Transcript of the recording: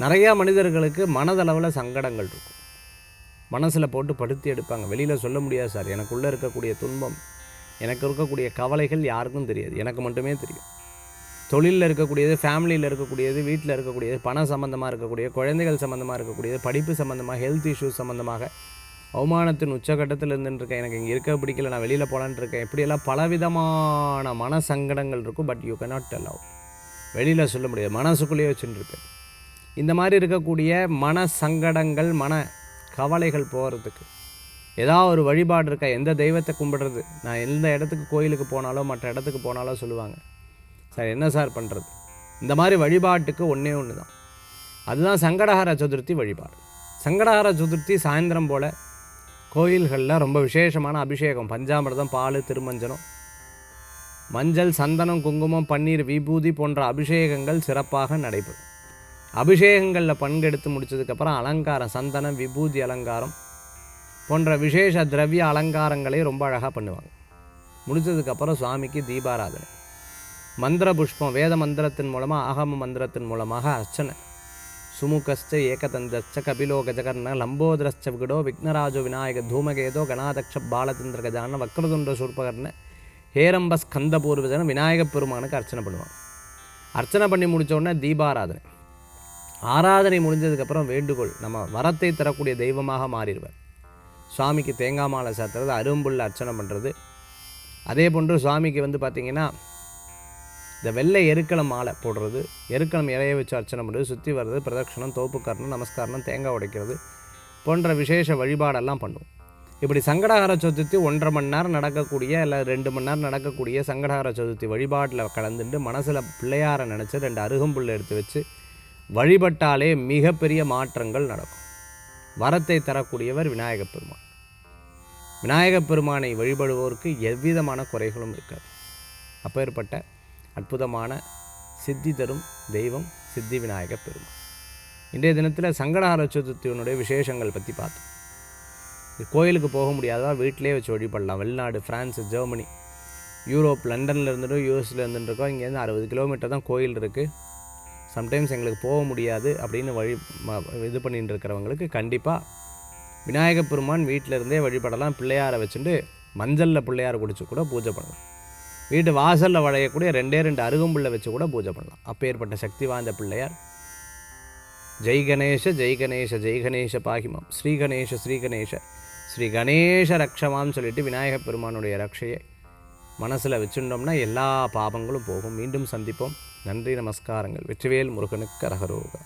நிறையா மனிதர்களுக்கு மனதளவில் சங்கடங்கள் இருக்கும். மனசில் போட்டு படுத்தி எடுப்பாங்க. வெளியில் சொல்ல முடியாது சார், எனக்குள்ளே இருக்கக்கூடிய துன்பம், எனக்கு இருக்கக்கூடிய கவலைகள் யாருக்கும் தெரியாது, எனக்கு மட்டுமே தெரியும். தொழிலில் இருக்கக்கூடியது, ஃபேமிலியில் இருக்கக்கூடியது, வீட்டில் இருக்கக்கூடியது, பணம் சம்மந்தமாக இருக்கக்கூடியது, குழந்தைகள் சம்மந்தமாக இருக்கக்கூடியது, படிப்பு சம்மந்தமாக, ஹெல்த் இஷ்யூஸ் சம்மந்தமாக, அவமானத்தின் உச்சகட்டத்தில் இருந்துட்டுருக்கேன், எனக்கு இங்கே இருக்க பிடிக்கல, நான் வெளியில் போகலான்ட்டு இருக்கேன், இப்படியெல்லாம் பலவிதமான மன சங்கடங்கள் இருக்கும். But you cannot del out, வெளியில் சொல்ல முடியாது, மனசுக்குள்ளேயே வச்சுட்டுருப்பேன். இந்த மாதிரி இருக்கக்கூடிய மன சங்கடங்கள், மன கவலைகள் போகிறதுக்கு ஏதாவது ஒரு வழிபாடு இருக்கா? எந்த தெய்வத்தை கும்பிடுறது? நான் எந்த இடத்துக்கு கோயிலுக்கு போனாலோ மற்ற இடத்துக்கு போனாலோ சொல்லுவாங்க, சார் என்ன சார் பண்ணுறது? இந்த மாதிரி வழிபாட்டுக்கு ஒன்றே ஒன்று தான், அதுதான் சங்கடஹர சதுர்த்தி வழிபாடு. சங்கடஹர சதுர்த்தி சாயந்தரம் போல் கோயில்களில் ரொம்ப விசேஷமான அபிஷேகம், பஞ்சாமிர்தம், பால், திருமஞ்சனம், மஞ்சள், சந்தனம், குங்குமம், பன்னீர், விபூதி போன்ற அபிஷேகங்கள் சிறப்பாக நடைபெறும். அபிஷேகங்களில் பங்கெடுத்து முடித்ததுக்கப்புறம் அலங்காரம், சந்தனம், விபூதி அலங்காரம் போன்ற விசேஷ திரவிய அலங்காரங்களை ரொம்ப அழகாக பண்ணுவாங்க. முடித்ததுக்கப்புறம் சுவாமிக்கு தீபாராதனை, மந்திர புஷ்பம், வேத மந்திரத்தின் மூலமாக, ஆகம மந்திரத்தின் மூலமாக அர்ச்சனை. சுமுகஸ்ச ஏகதந்தஸ்ச கபிலோ கஜகர்ண லம்போதரஸ்ச விகடோ விக்னராஜோ விநாயக தூமகேதோ கணாதக்ஷ பாலச்சந்திர கஜான வக்ரதுண்ட சூர்பகர்ண ஹேரம்ப ஸ்கந்த பூர்வஜன விநாயகப் பெருமானுக்கு அர்ச்சனை பண்ணுவாங்க. அர்ச்சனை பண்ணி முடித்த உடனே தீபாராதனை. ஆராதனை முடிஞ்சதுக்கப்புறம் வேண்டுகோள், நம்ம வரத்தை தரக்கூடிய தெய்வமாக மாறிடுவார். சுவாமிக்கு தேங்காய் மாலை சாத்துறது, அரும்புள்ள அர்ச்சனை பண்ணுறது. அதே போன்று சுவாமிக்கு பார்த்திங்கன்னா இந்த வெள்ளை எருக்களம் மாலை போடுறது, எருக்களம் இலையை வச்சு அர்ச்சனை பண்ணுறது, சுற்றி வர்றது, பிரதட்சணம், தோப்புக்கரணம், நமஸ்காரம், தேங்காய் உடைக்கிறது போன்ற விசேஷ வழிபாடெல்லாம் பண்ணுவோம். இப்படி சங்கடஹர சதுர்த்தி 1.5 மணி நேரம் நடக்கக்கூடிய, இல்லை 2 மணி நேரம் நடக்கக்கூடிய சங்கடஹர சதுர்த்தி வழிபாட்டில் கலந்துட்டு மனசில் பிள்ளையாரை நினச்சி 2 அருகம்புல்லை எடுத்து வச்சு வழிபட்டாலே மிகப்பெரிய மாற்றங்கள் நடக்கும். வரத்தை தரக்கூடியவர் விநாயகப் பெருமான். விநாயகப் பெருமானை வழிபடுவோருக்கு எவ்விதமான குறைகளும் இருக்காது. அப்பேற்பட்ட அற்புதமான சித்தி தரும் தெய்வம் சித்தி விநாயகப் பெருமான். இன்றைய தினத்தில் சங்கடஹர சதுர்த்தியினுடைய விசேஷங்கள் பற்றி பார்த்தோம். கோயிலுக்கு போக முடியாதவா வீட்டிலே வச்சு வழிபடலாம். வெளிநாடு, ஃப்ரான்ஸு, ஜெர்மனி, யூரோப், லண்டனில் இருந்துட்டோம், யூஎஸில் இருந்துட்டுருக்கோம், இங்கேருந்து 60 கிலோமீட்டர் தான் கோயில் இருக்குது. சம்டைம்ஸ் எங்களுக்கு போக முடியாது அப்படின்னு இது பண்ணிட்டு இருக்கிறவங்களுக்கு கண்டிப்பாக விநாயகப் பெருமான் வீட்டில் இருந்தே வழிபடலாம். பிள்ளையாரை வச்சுட்டு மஞ்சளில் பிள்ளையார் குடிச்சு கூட பூஜை பண்ணலாம். வீட்டு வாசலில் வளையக்கூடிய 2 அருகம்புல்லை வச்சு கூட பூஜை பண்ணலாம். அப்பேற்பட்ட சக்தி வாய்ந்த பிள்ளையார். ஜெய் கணேஷ ஜெய் கணேஷ ஜெய் கணேஷ பாகிமாம், ஸ்ரீ கணேஷ ஸ்ரீ கணேஷ ஸ்ரீ கணேஷ ரக்ஷமான்னு சொல்லிட்டு விநாயகப் பெருமானுடைய ரக்ஷையை மனசில் வச்சுட்டோம்னா எல்லா பாபங்களும் போகும். மீண்டும் சந்திப்போம். நன்றி, நமஸ்காரங்கள். வெற்றிவேல் முருகனுக்கு அரகரோகா.